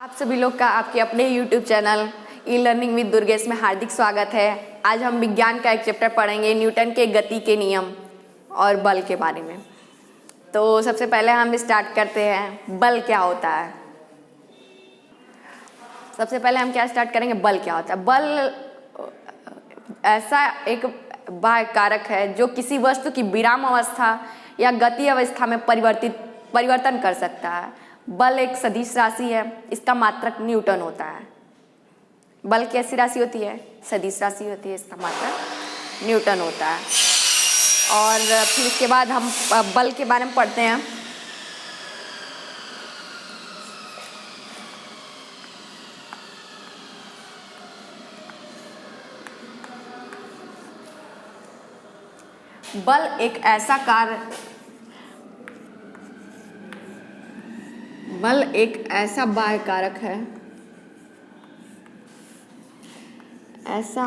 आप सभी लोग का आपके अपने YouTube channel e learning with Durgesh में हार्दिक स्वागत है। आज हम विज्ञान का एक चैप्टर पढ़ेंगे, न्यूटन के गति के नियम और बल के बारे में। तो सबसे पहले हम स्टार्ट करते हैं, बल क्या होता है। सबसे पहले हम क्या स्टार्ट करेंगे, बल क्या होता है। बल ऐसा एक बाह्य कारक है जो किसी वस्तु की विराम अवस्था या गति अवस्था में परिवर्तन कर सकता है। बल एक सदिश राशि है, इसका मात्रक न्यूटन होता है। बल कैसी राशि होती है? सदिश राशि होती है, इसका मात्रक न्यूटन होता है। और फिर इसके बाद हम बल के बारे में पढ़ते हैं। बल एक ऐसा बाह्य कारक है, ऐसा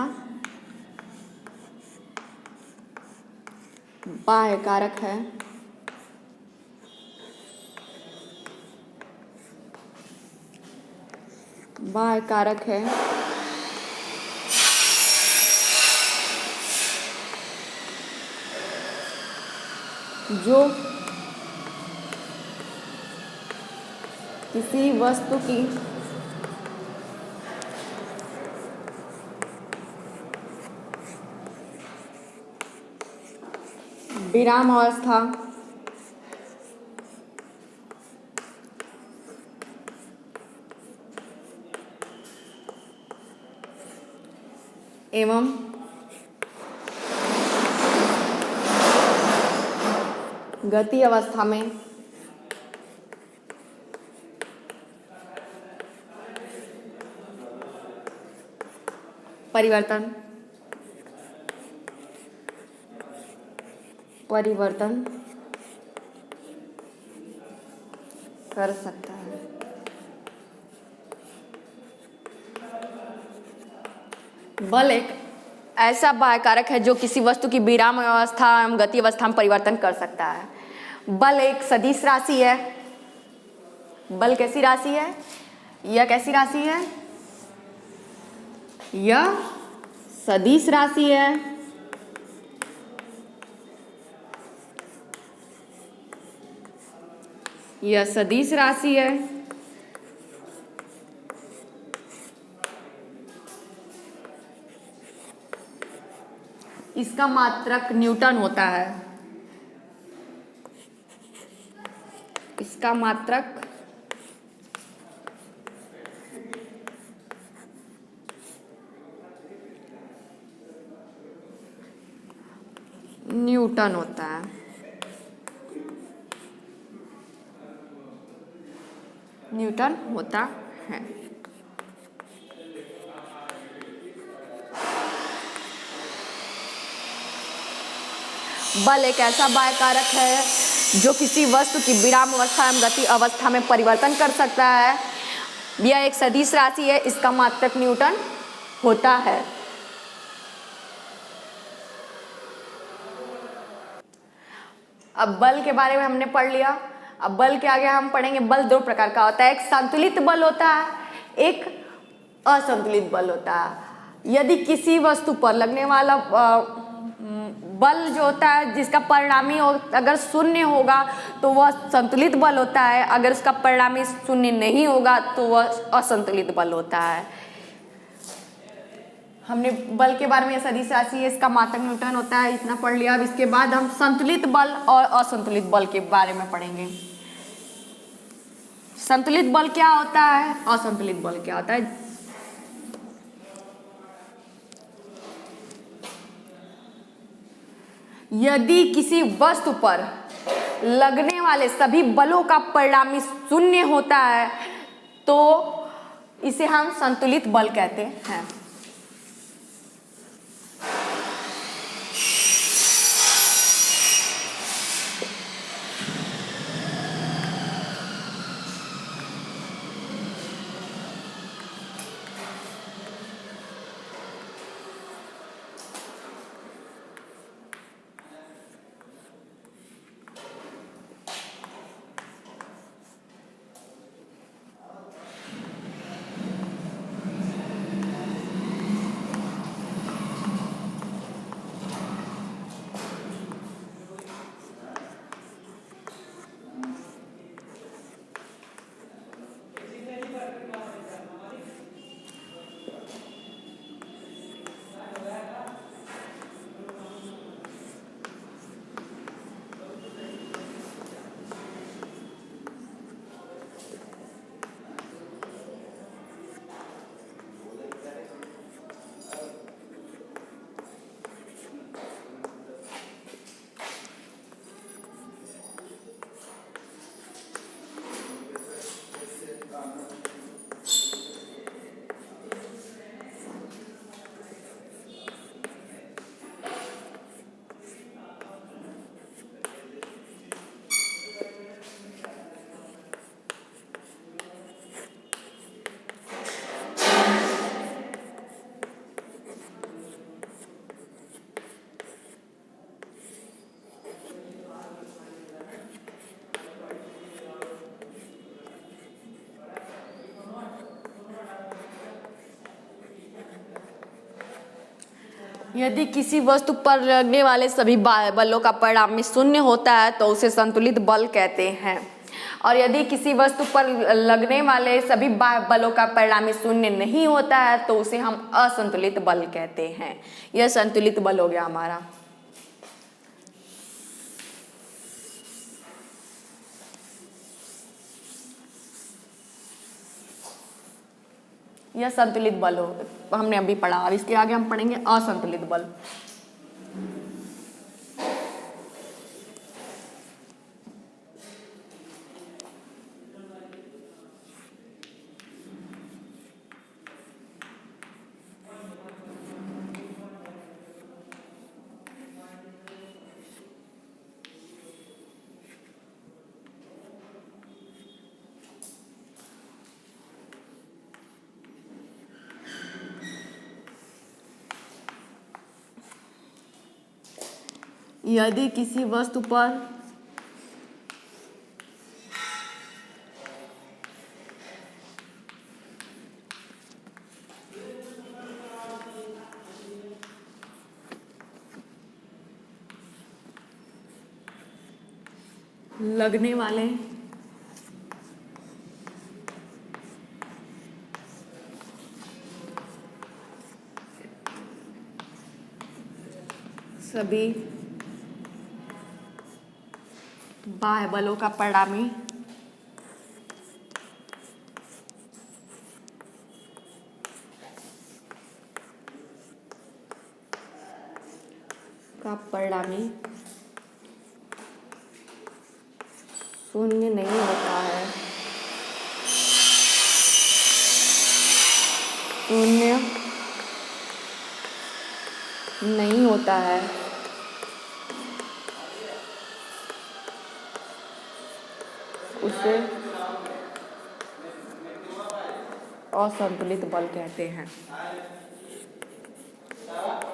बाह्य कारक है जो किसी वस्तु की विराम अवस्था एवं गति अवस्था में परिवर्तन कर सकता है। बल एक ऐसा बाह्य कारक है जो किसी वस्तु की विराम अवस्था एवं गति अवस्था में परिवर्तन कर सकता है। बल एक सदिश राशि है। बल कैसी राशि है? यह कैसी राशि है? यह सदिश राशि है। यह सदिश राशि है। इसका मात्रक न्यूटन होता है। इसका मात्रक न्यूटन होता है। न्यूटन होता है। बल एक ऐसा बाह्य कारक है जो किसी वस्तु की विराम अवस्था एवं गति अवस्था में परिवर्तन कर सकता है। यह एक सदिश राशि है, इसका मात्रक न्यूटन होता है। अब बल के बारे में हमने पढ़ लिया। अब बल के आगे हम पढ़ेंगे। बल दो प्रकार का होता है, एक संतुलित बल होता है, एक असंतुलित बल होता है। यदि किसी वस्तु पर लगने वाला बल जो होता है जिसका परिणामी अगर शून्य होगा तो वह संतुलित बल होता है, अगर उसका परिणामी शून्य नहीं होगा तो वह असंतुलित बल होता है। हमने बल के बारे में, सदिश राशि है, इसका मात्रक न्यूटन होता है, इतना पढ़ लिया। अब इसके बाद हम संतुलित बल और असंतुलित बल के बारे में पढ़ेंगे। संतुलित बल क्या होता है, असंतुलित बल क्या होता है। यदि किसी वस्तु पर लगने वाले सभी बलों का परिणामी शून्य होता है तो इसे हम संतुलित बल कहते हैं। यदि किसी वस्तु पर लगने वाले सभी बलों का परिणाम में शून्य होता है तो उसे संतुलित बल कहते हैं, और यदि किसी वस्तु पर लगने वाले सभी बलों का परिणाम में शून्य नहीं होता है तो उसे हम असंतुलित बल कहते हैं। यह संतुलित बल हो गया हमारा। यह संतुलित बल हो, हमने अभी पढ़ा। अब इसके आगे हम पढ़ेंगे असंतुलित बल। यदि किसी वस्तु पर लगने वाले सभी बाह्य बलों का परिणामी शून्य नहीं होता है, शून्य नहीं होता है, उसे असंतुलित बल कहते हैं।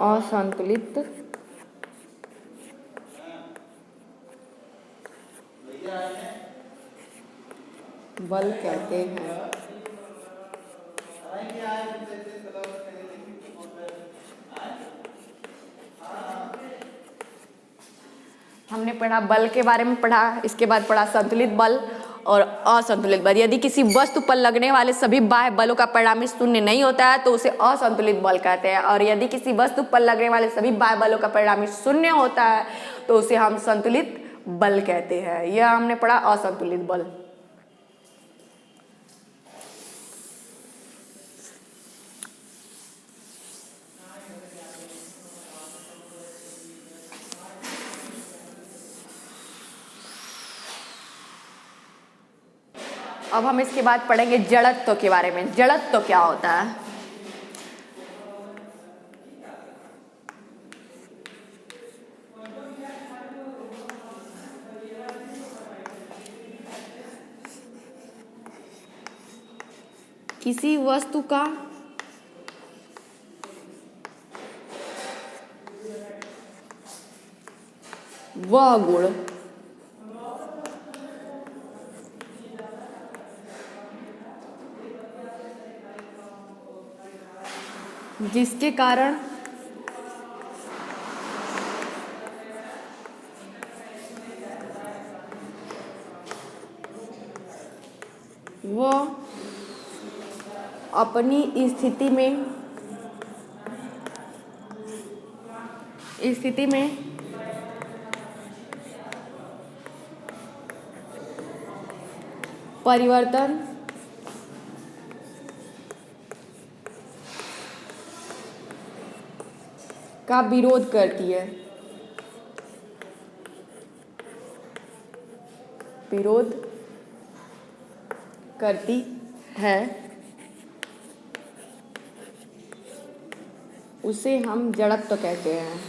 असंतुलित बल कहते हैं। हमने पढ़ा बल के बारे में पढ़ा, इसके बाद पढ़ा संतुलित बल और असंतुलित बल। यदि किसी वस्तु पर लगने वाले सभी बाह्य बलों का परिणाम शून्य नहीं होता है तो उसे असंतुलित बल कहते हैं, और यदि किसी वस्तु पर लगने वाले सभी बाह्य बलों का परिणाम शून्य होता है तो उसे हम संतुलित बल कहते हैं। यह हमने पढ़ा असंतुलित बल। अब हम इसके बाद पढ़ेंगे जड़त्व के बारे में। जड़त्व क्या होता है? किसी वस्तु का वह गुण जिसके कारण वह अपनी स्थिति में परिवर्तन का विरोध करती है, विरोध करती है, उसे हम जड़त्व कहते हैं।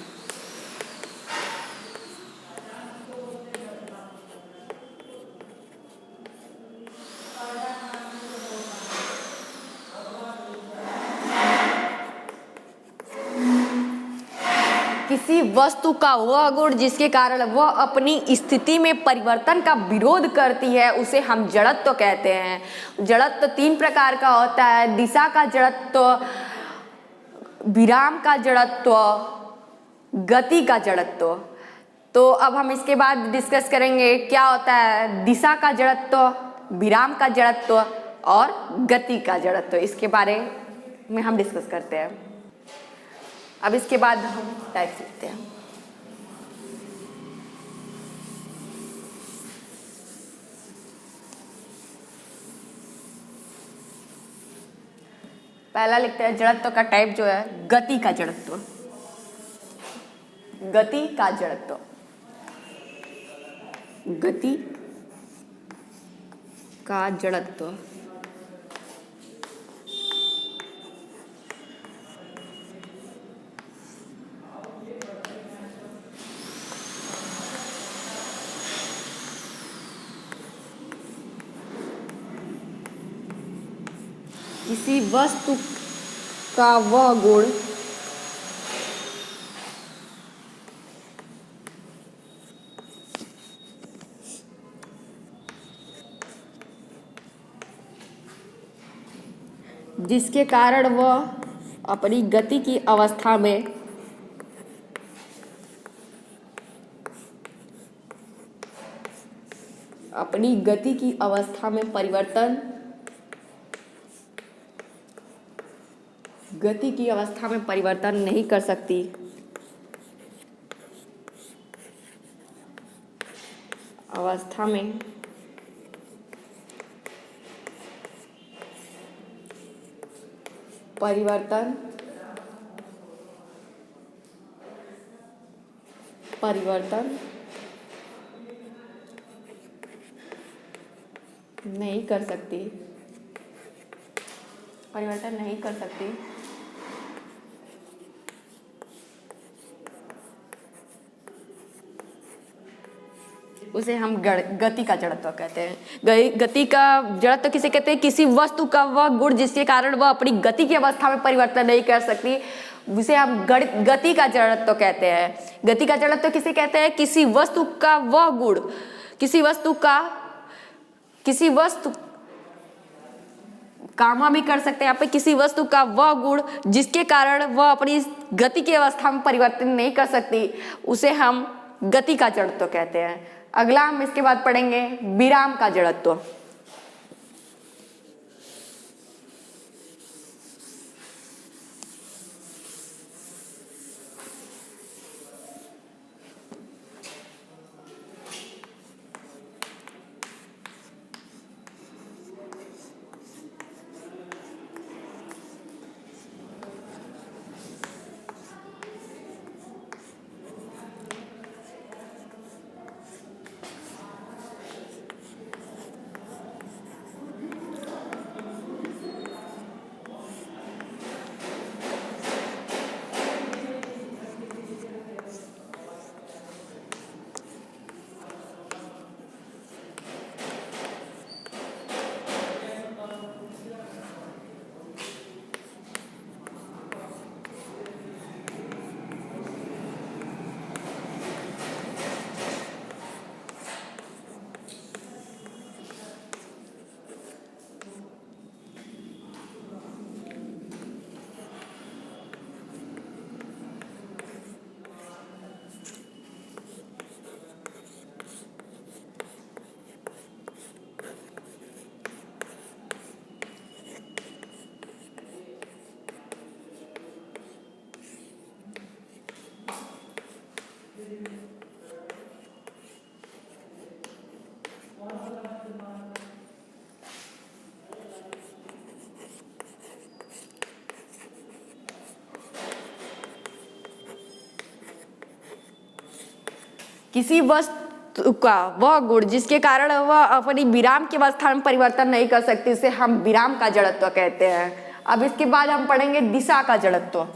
किसी वस्तु का वह गुण जिसके कारण वह अपनी स्थिति में परिवर्तन का विरोध करती है उसे हम जड़त्व कहते हैं। जड़त्व 3 प्रकार का होता है: दिशा का जड़त्व, विराम का जड़त्व गति का जड़त्व। तो अब हम इसके बाद डिस्कस करेंगे क्या होता है दिशा का जड़त्व, विराम का जड़त्व और गति का जड़त्व। इसके बारे में हम डिस्कस करते हैं। अब इसके बाद हम टाइप सीखते हैं। पहला लिखते हैं जड़त्व का टाइप जो है गति का जड़त्व। गति का जड़त्व, गति का जड़त्व। किसी वस्तु का वह गुण जिसके कारण वह अपनी गति की अवस्था में परिवर्तन नहीं कर सकती। अवस्था में परिवर्तन नहीं कर सकती। उसे हम गति का जड़त्व कहते हैं। गति का जड़त्व किसे कहते हैं? किसी वस्तु का वह गुण जिसके कारण वह अपनी गति की अवस्था में परिवर्तन नहीं कर सकती, उसे हम गति का जड़त्व कहते हैं। गति का जड़त्व किसे कहते हैं? किसी वस्तु का वह गुण, कामा भी कर सकते हैं यहाँ पे, किसी वस्तु का वह गुण जिसके कारण वह अपनी गति की अवस्था में परिवर्तन नहीं कर सकती, उसे हम गति का जड़त्व कहते हैं। अगला हम इसके बाद पढ़ेंगे विराम का जड़त्व। किसी वस्तु का वह गुण जिसके कारण वह अपनी विराम की अवस्था में परिवर्तन नहीं कर सकती, इसे हम विराम का जड़त्व कहते हैं। अब इसके बाद हम पढ़ेंगे दिशा का जड़त्व।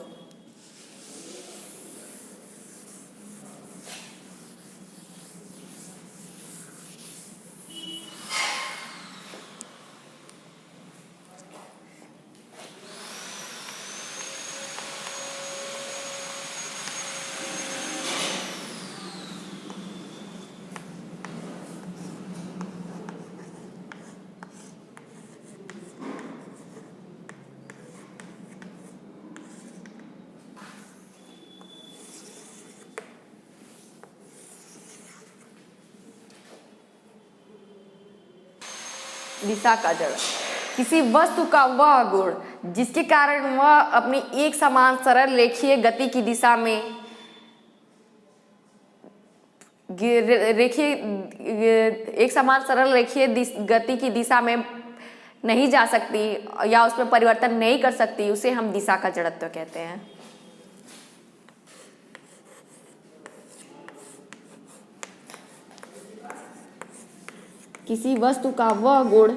दिशा का जड़, किसी वस्तु का वह गुण जिसके कारण वह अपनी एक समान सरल रेखीय गति की दिशा में एक समान सरल रेखीय गति की दिशा में नहीं जा सकती या उसमें परिवर्तन नहीं कर सकती, उसे हम दिशा का जड़त्व कहते हैं। किसी वस्तु का वह गुण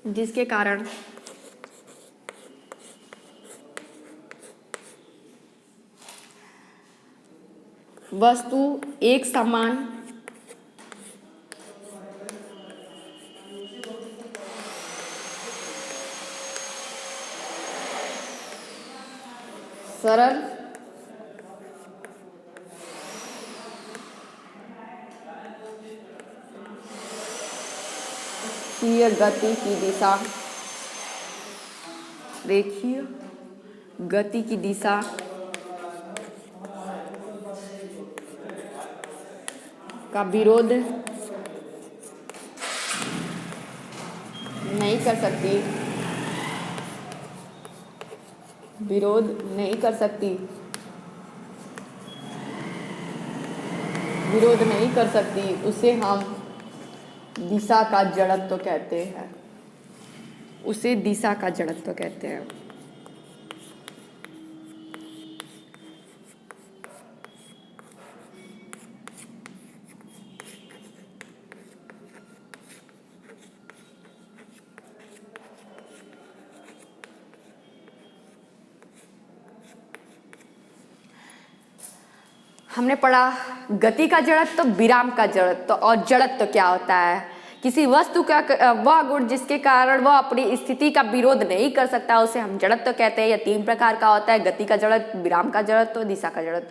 जिसके कारण वस्तु एक समान सरल गति की दिशा, रेखीय गति की दिशा का विरोध नहीं कर सकती, विरोध नहीं कर सकती, विरोध नहीं कर सकती, उसे हम दिशा का जड़त्व कहते हैं, उसे दिशा का जड़त्व कहते हैं। हमने पढ़ा गति का जड़त्व, विराम का जड़त्व और जड़त्व क्या होता है। किसी वस्तु का वह गुण जिसके कारण वह अपनी स्थिति का विरोध नहीं कर सकता, उसे हम जड़त्व कहते हैं। यह 3 प्रकार का होता है, गति का जड़त्व, विराम का जड़त्व, दिशा का जड़त्व।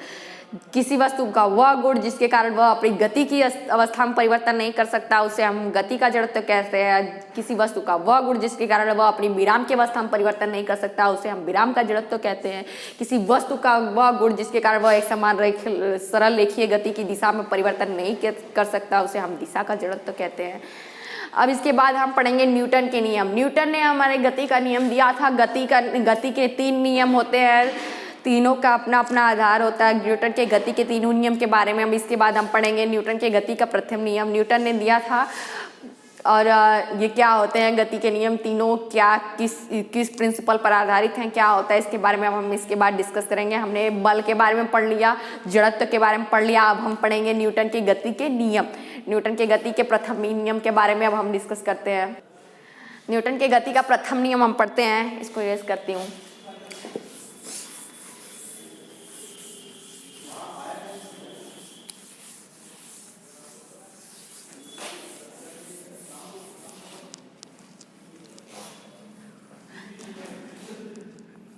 किसी वस्तु का वह गुण जिसके कारण वह अपनी गति की अवस्था में परिवर्तन नहीं कर सकता, उसे हम गति का जड़त्व कहते हैं। किसी वस्तु का वह गुण जिसके कारण वह अपनी विराम की अवस्था में परिवर्तन नहीं कर सकता, उसे हम विराम का जड़त्व कहते हैं। किसी वस्तु का वह गुण जिसके कारण वह एक समान सरल रेखीय गति की दिशा में परिवर्तन नहीं कर सकता, उसे हम दिशा का जड़त्व कहते हैं। अब इसके बाद हम पढ़ेंगे न्यूटन के नियम। न्यूटन ने हमारे गति का नियम दिया था। गति के 3 नियम होते हैं, तीनों का अपना अपना आधार होता है। न्यूटन के गति के 3 नियम के बारे में हम इसके बाद हम पढ़ेंगे। न्यूटन के गति का प्रथम नियम न्यूटन ने दिया था, और ये क्या होते हैं गति के नियम तीनों, क्या किस प्रिंसिपल पर आधारित हैं, क्या होता है, इसके बारे में हम इसके बाद डिस्कस करेंगे। हमने बल के बारे में पढ़ लिया, जड़त्व के बारे में पढ़ लिया, अब हम पढ़ेंगे न्यूटन की गति के नियम। न्यूटन के गति के प्रथम नियम के बारे में अब हम डिस्कस करते हैं। न्यूटन के गति का प्रथम नियम हम पढ़ते हैं, इसको इरेज करती हूँ।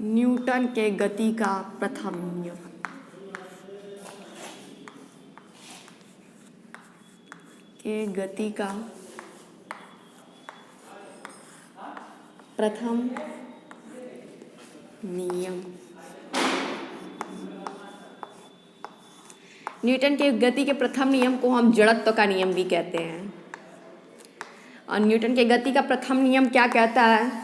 न्यूटन के गति का प्रथम नियम। के गति का प्रथम नियम। न्यूटन के गति के प्रथम नियम को हम जड़त्व का नियम भी कहते हैं। और न्यूटन के गति का प्रथम नियम क्या कहता है?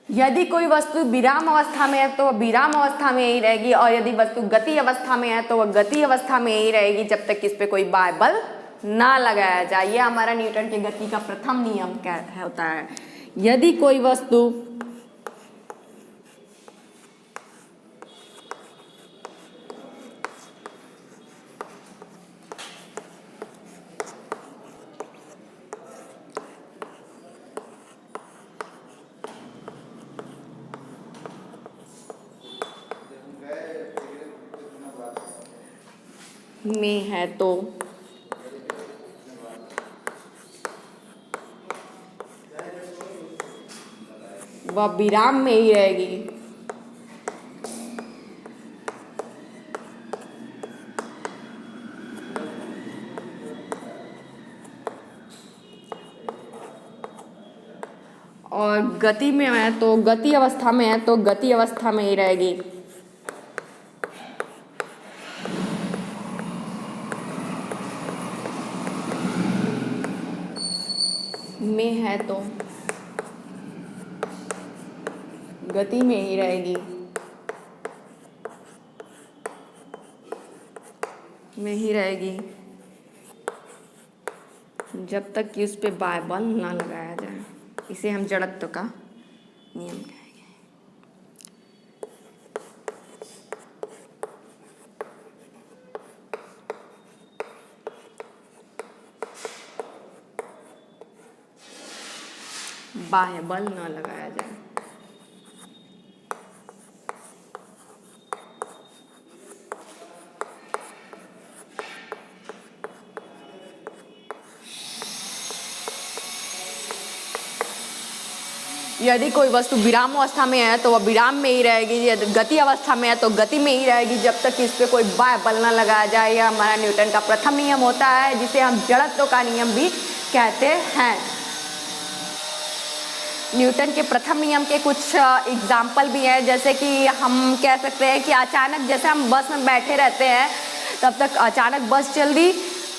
यदि कोई वस्तु विराम अवस्था में है तो वह विराम अवस्था में ही रहेगी, और यदि वस्तु गति अवस्था में है तो वह गति अवस्था में ही रहेगी जब तक इस पे कोई बाह्य बल ना लगाया जाए। ये हमारा न्यूटन के गति का प्रथम नियम क्या होता है। यदि कोई वस्तु में है तो वह विराम में ही रहेगी। और गति में है तो गति अवस्था में है तो गति अवस्था में ही रहेगी। में है तो गति में ही रहेगी, में ही रहेगी जब तक कि उस पर बाह्य बल ना लगाया जाए। इसे हम जड़त्व का नियम कहेंगे। बाह्य बल ना लगाया जाए। यदि कोई वस्तु विराम अवस्था में है तो वह विराम में ही रहेगी, यदि गति अवस्था में है तो गति में ही रहेगी जब तक कि इस पर कोई बाह्य बल न लगाया जाए। यह हमारा न्यूटन का प्रथम नियम होता है, जिसे हम जड़त्व का नियम भी कहते हैं। न्यूटन के प्रथम नियम के कुछ एग्जाम्पल भी हैं, जैसे कि हम कह सकते हैं कि अचानक जैसे हम बस में बैठे रहते हैं, तब तक अचानक बस चल दी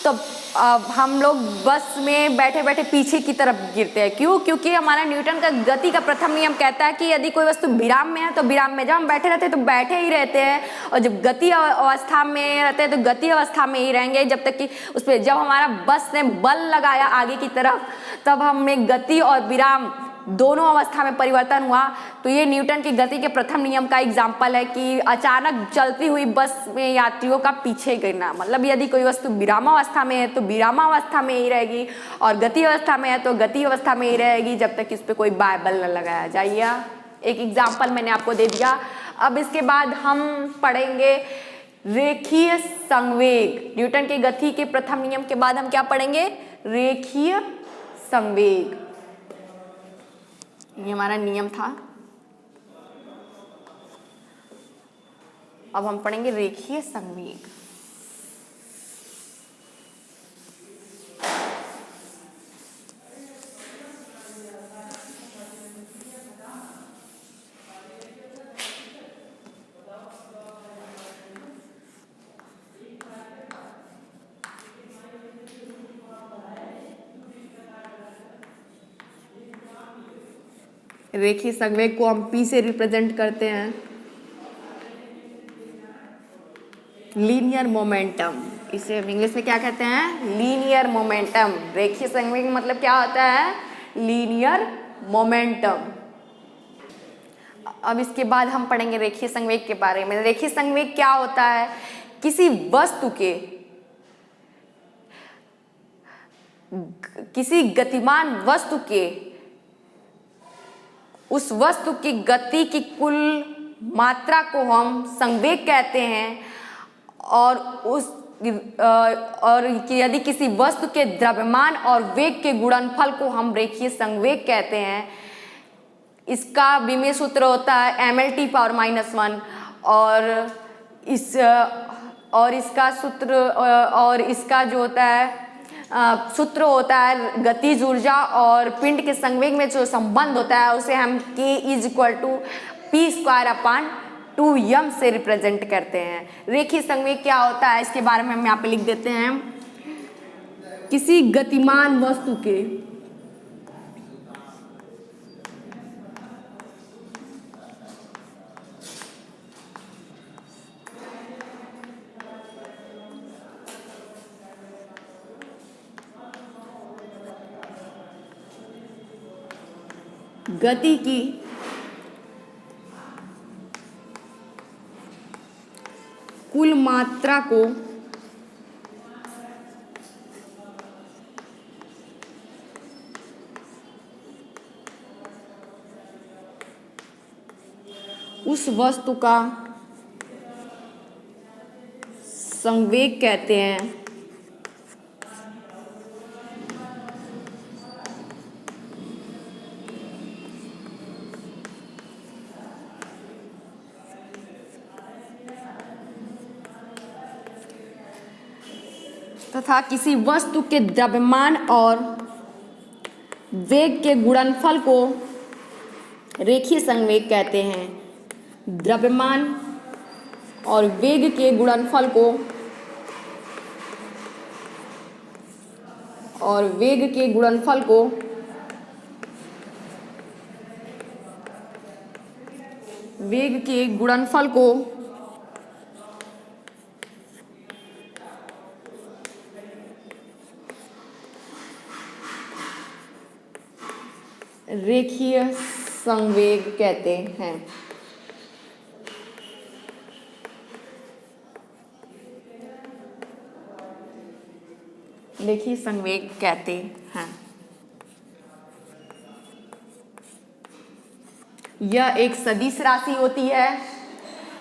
तो हम लोग बस में बैठे बैठे पीछे की तरफ गिरते हैं। क्यों? क्योंकि हमारा न्यूटन का गति का प्रथम नियम कहता है कि यदि कोई वस्तु विराम में है तो विराम में, जब हम बैठे रहते हैं तो बैठे ही रहते हैं, और जब गति अवस्था में रहते हैं तो गति अवस्था में ही रहेंगे जब तक कि उस पर, जब हमारा बस ने बल लगाया आगे की तरफ, तब हमें गति और विराम दोनों अवस्था में परिवर्तन हुआ। तो ये न्यूटन की गति के प्रथम नियम का एग्जाम्पल है कि अचानक चलती हुई बस में यात्रियों का पीछे गिरना। मतलब यदि कोई वस्तु विरामावस्था में है तो विरामावस्था में ही रहेगी, और गति अवस्था में है तो गति अवस्था में ही रहेगी जब तक इस पर कोई बाह्य बल न लगाया जाए। एक एग्जाम्पल मैंने आपको दे दिया। अब इसके बाद हम पढ़ेंगे रेखीय संवेग। न्यूटन की गति के प्रथम नियम के बाद हम क्या पढ़ेंगे? रेखीय संवेग। ये हमारा नियम था। अब हम पढ़ेंगे रेखीय संवेग। रेखीय संवेग को हम P से रिप्रेजेंट करते हैं, लीनियर मोमेंटम। इसे इंग्लिश में क्या कहते हैं? Linear momentum. रेखीय संवेग मतलब क्या होता है? Linear momentum. अब इसके बाद हम पढ़ेंगे रेखीय संवेग के बारे में। रेखीय संवेग क्या होता है? किसी गतिमान वस्तु के उस वस्तु की गति की कुल मात्रा को हम संवेग कहते हैं, और यदि किसी वस्तु के द्रव्यमान और वेग के गुणनफल को हम रेखीय संवेग कहते हैं। इसका विमेय सूत्र होता है mLT⁻⁻₁, और इसका जो होता है सूत्र होता है गतिज ऊर्जा और पिंड के संवेग में जो संबंध होता है उसे हम K = P²/2m से रिप्रेजेंट करते हैं। रेखीय संवेग क्या होता है इसके बारे में हम यहाँ पे लिख देते हैं। किसी गतिमान वस्तु के गति की कुल मात्रा को उस वस्तु का संवेग कहते हैं। तथा किसी वस्तु के द्रव्यमान और वेग के गुणनफल को रेखीय संवेग कहते हैं द्रव्यमान और वेग के गुणनफल को रेखीय संवेग कहते हैं। रेखीय संवेग कहते हैं। यह एक सदिश राशि होती है।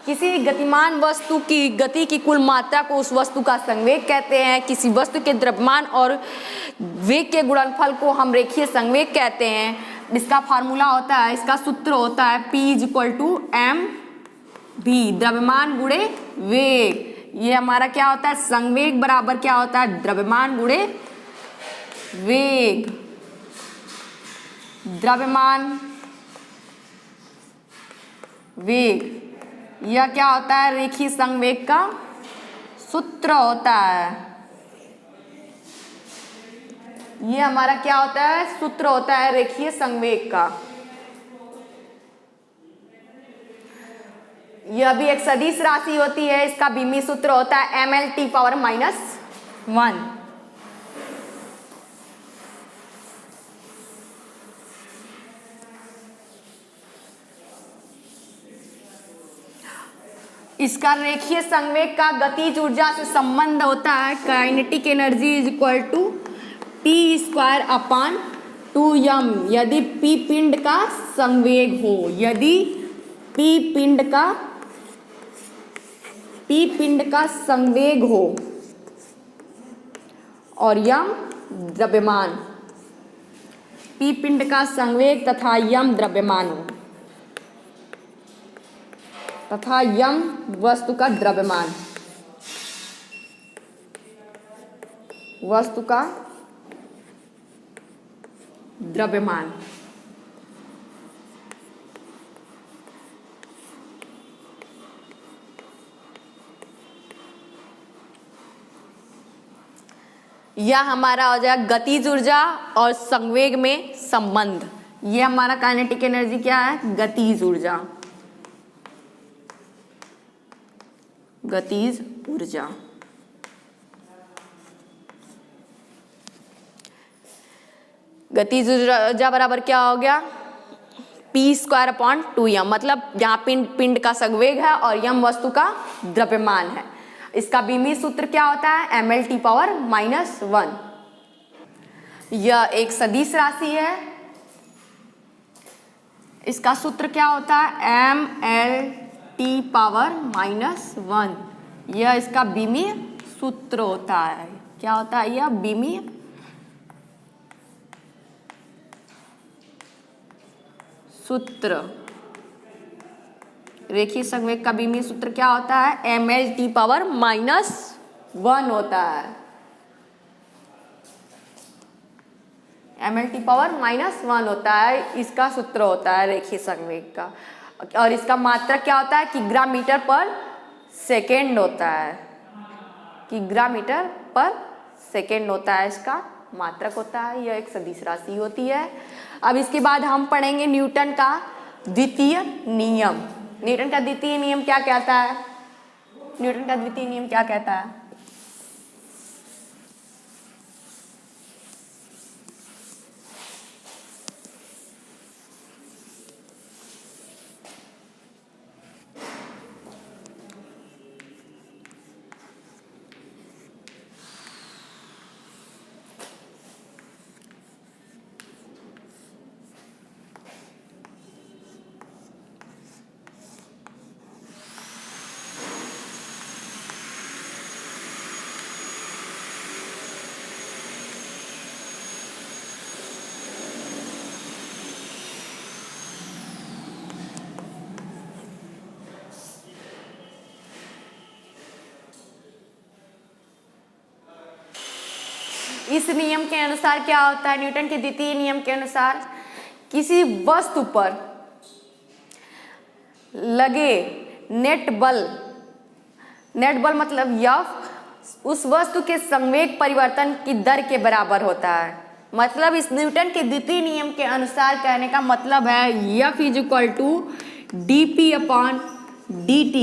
किसी गतिमान वस्तु की गति की कुल मात्रा को उस वस्तु का संवेग कहते हैं। किसी वस्तु के द्रव्यमान और वेग के गुणनफल को हम रेखीय संवेग कहते हैं। इसका फार्मूला होता है, इसका सूत्र होता है P = mv, द्रव्यमान गुणे वेग। ये हमारा क्या होता है, संवेग बराबर क्या होता है, द्रव्यमान गुणे वेग। द्रव्यमान वेग, यह क्या होता है, रेखीय संवेग का सूत्र होता है। ये हमारा क्या होता है, सूत्र होता है रेखीय संवेग का। यह भी एक सदिश राशि होती है। इसका बीमी सूत्र होता है mL/-1। इसका रेखीय संवेग का गतिज ऊर्जा से संबंध होता है काइनेटिक एनर्जी = P²/2m। यदि P पिंड का संवेग हो, यदि P पिंड का संवेग हो और m द्रव्यमान, P पिंड का संवेग तथा m द्रव्यमान हो, तथा m वस्तु का द्रव्यमान, वस्तु का द्रव्यमान। यह हमारा हो जाएगा गतिज ऊर्जा और संवेग में संबंध। यह हमारा काइनेटिक एनर्जी क्या है, गतिज ऊर्जा। गतिज ऊर्जा गतिज ऊर्जा बराबर क्या हो गया, P²/2m। मतलब यहाँ पिंड का संवेग है और m वस्तु का द्रव्यमान है। इसका बीमी सूत्र क्या होता है, mL/-1। यह एक सदिश राशि है। इसका सूत्र क्या होता है, mL/-1। यह इसका बीमी सूत्र होता है। क्या होता है, यह बीमी सूत्र। रेखीय संवेग का बीमी सूत्र क्या होता है, mL/-1 होता है। mL/-1 होता है, इसका सूत्र होता है रेखीय संवेग का। और इसका मात्रक क्या होता है, किग्रा/मीटर/सेकेंड होता है। किग्रा/मीटर/सेकेंड होता है, इसका मात्रक होता है। यह एक सदिश राशि होती है। अब इसके बाद हम पढ़ेंगे न्यूटन का द्वितीय नियम। न्यूटन का द्वितीय नियम क्या कहता है, न्यूटन का द्वितीय नियम क्या कहता है, इस नियम के अनुसार क्या होता है, न्यूटन के द्वितीय नियम के अनुसार किसी वस्तु पर लगे नेट बल मतलब यह उस वस्तु के संवेग परिवर्तन की दर के बराबर होता है। मतलब इस न्यूटन के द्वितीय नियम के अनुसार कहने का मतलब है F is equal to dp upon dt।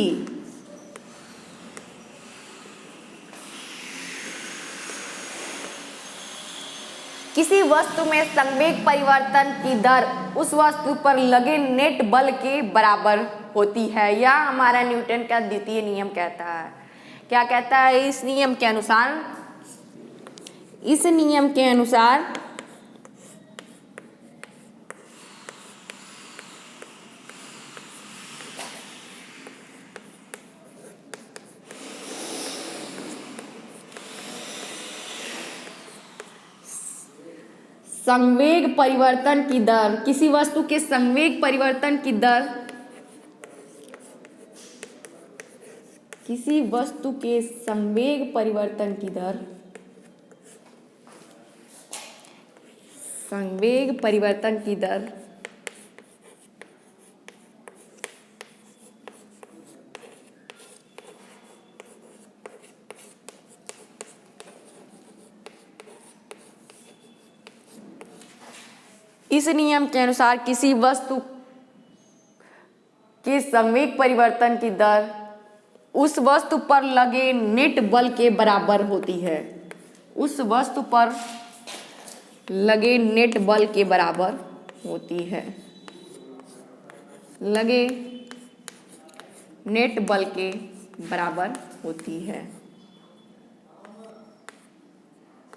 किसी वस्तु में संवेग परिवर्तन की दर उस वस्तु पर लगे नेट बल के बराबर होती है। यह हमारा न्यूटन का द्वितीय नियम कहता है। क्या कहता है? इस नियम के अनुसार संवेग परिवर्तन की दर, किसी वस्तु के संवेग परिवर्तन की दर, किसी वस्तु के संवेग परिवर्तन की दर, संवेग परिवर्तन की दर इस नियम के अनुसार किसी वस्तु के संवेग परिवर्तन की दर उस वस्तु पर लगे नेट बल के बराबर होती है। उस वस्तु पर लगे नेट बल के बराबर होती है। लगे नेट बल के बराबर होती है।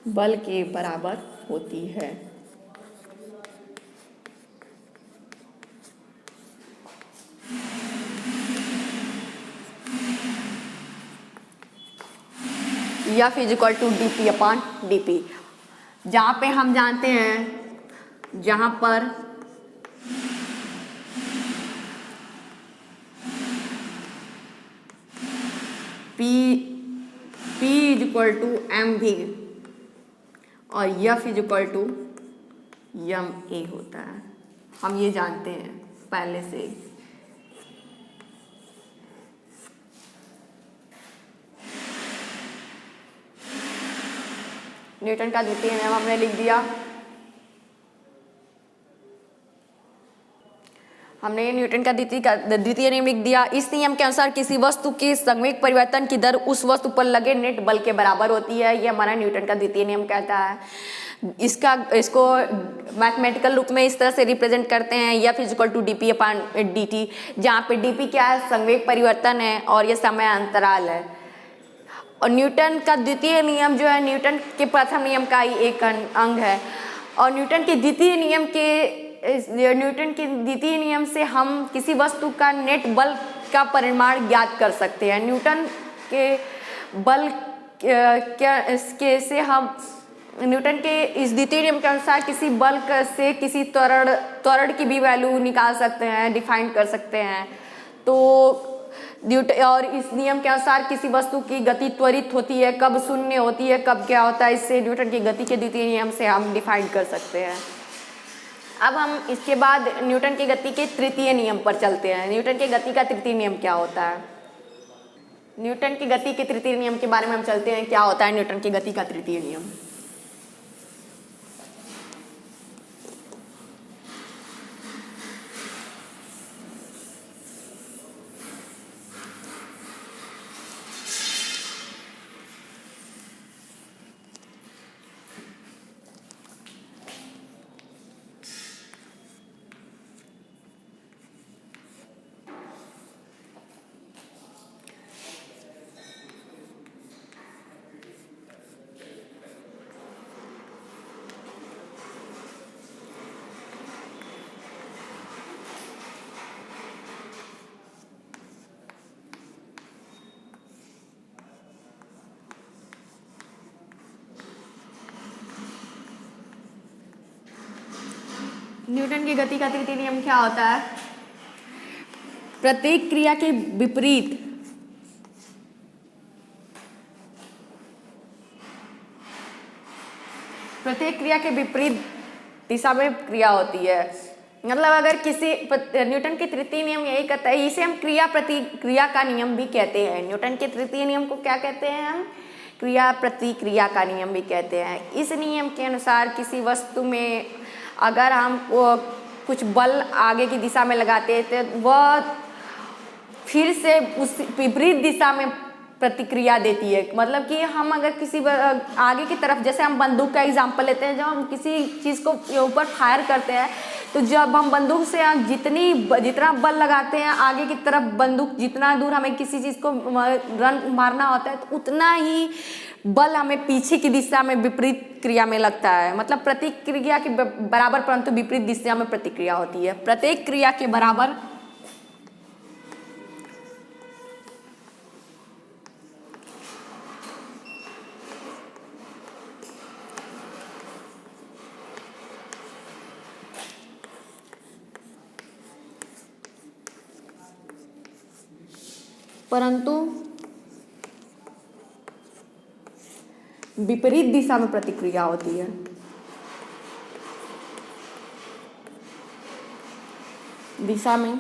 बल के बराबर होती है। F is equal to dp upon dp। जहाँ पे हम जानते हैं, जहाँ पर P is equal to mv और F is equal to ma होता है। हम ये जानते हैं पहले से। न्यूटन का द्वितीय नियम हमने लिख दिया। हमने न्यूटन का द्वितीय नियम लिख दिया। इस नियम के अनुसार किसी वस्तु के संवेग परिवर्तन की दर उस वस्तु पर लगे नेट बल के बराबर होती है। ये हमारा न्यूटन का द्वितीय नियम कहता है। इसको मैथमेटिकल रूप में इस तरह से रिप्रेजेंट करते हैं, F is equal to dp upon dt, जहाँ पे dp क्या है? संवेग परिवर्तन है और ये समय अंतराल है। और न्यूटन का द्वितीय नियम जो है न्यूटन के प्रथम नियम का ही एक अंग है। और न्यूटन के द्वितीय नियम से हम किसी वस्तु का नेट बल का परिमाण ज्ञात कर सकते हैं। न्यूटन के बल न्यूटन के इस द्वितीय नियम के अनुसार किसी बल से किसी त्वरण की भी वैल्यू निकाल सकते हैं, डिफाइन कर सकते हैं। तो और इस नियम के अनुसार किसी वस्तु की गति त्वरित होती है, कब शून्य होती है, कब क्या होता है, इससे न्यूटन की गति के द्वितीय नियम से हम डिफाइन कर सकते हैं। अब हम इसके बाद न्यूटन की गति के तृतीय नियम पर चलते हैं। न्यूटन की गति का तृतीय नियम क्या होता है? न्यूटन की गति के तृतीय नियम के बारे में हम चलते हैं। क्या होता है न्यूटन की गति का तृतीय नियम? न्यूटन की गति का तृतीय नियम क्या होता है? प्रत्येक क्रिया के विपरीत दिशा में क्रिया होती है। मतलब अगर किसी न्यूटन के तृतीय नियम यही कहता है, इसे हम क्रिया प्रतिक्रिया का नियम भी कहते हैं। न्यूटन के तृतीय नियम को क्या कहते हैं हम? क्रिया प्रतिक्रिया का नियम भी कहते हैं। इस नियम के अनुसार किसी वस्तु में अगर हम कुछ बल आगे की दिशा में लगाते हैं तो वह फिर से उस विपरीत दिशा में प्रतिक्रिया देती है। मतलब कि हम अगर किसी आगे की तरफ, जैसे हम बंदूक का एग्जांपल लेते हैं, जब हम किसी चीज़ को ऊपर फायर करते हैं तो जब हम बंदूक से जितना बल लगाते हैं आगे की तरफ, बंदूक जितना दूर हमें किसी चीज़ को रन मारना होता है तो उतना ही बल हमें पीछे की दिशा में विपरीत क्रिया में लगता है। मतलब प्रतिक्रिया के बराबर परंतु विपरीत दिशा में प्रतिक्रिया होती है। प्रत्येक क्रिया के बराबर परंतु विपरीत दिशा में प्रतिक्रिया होती है। दिशा में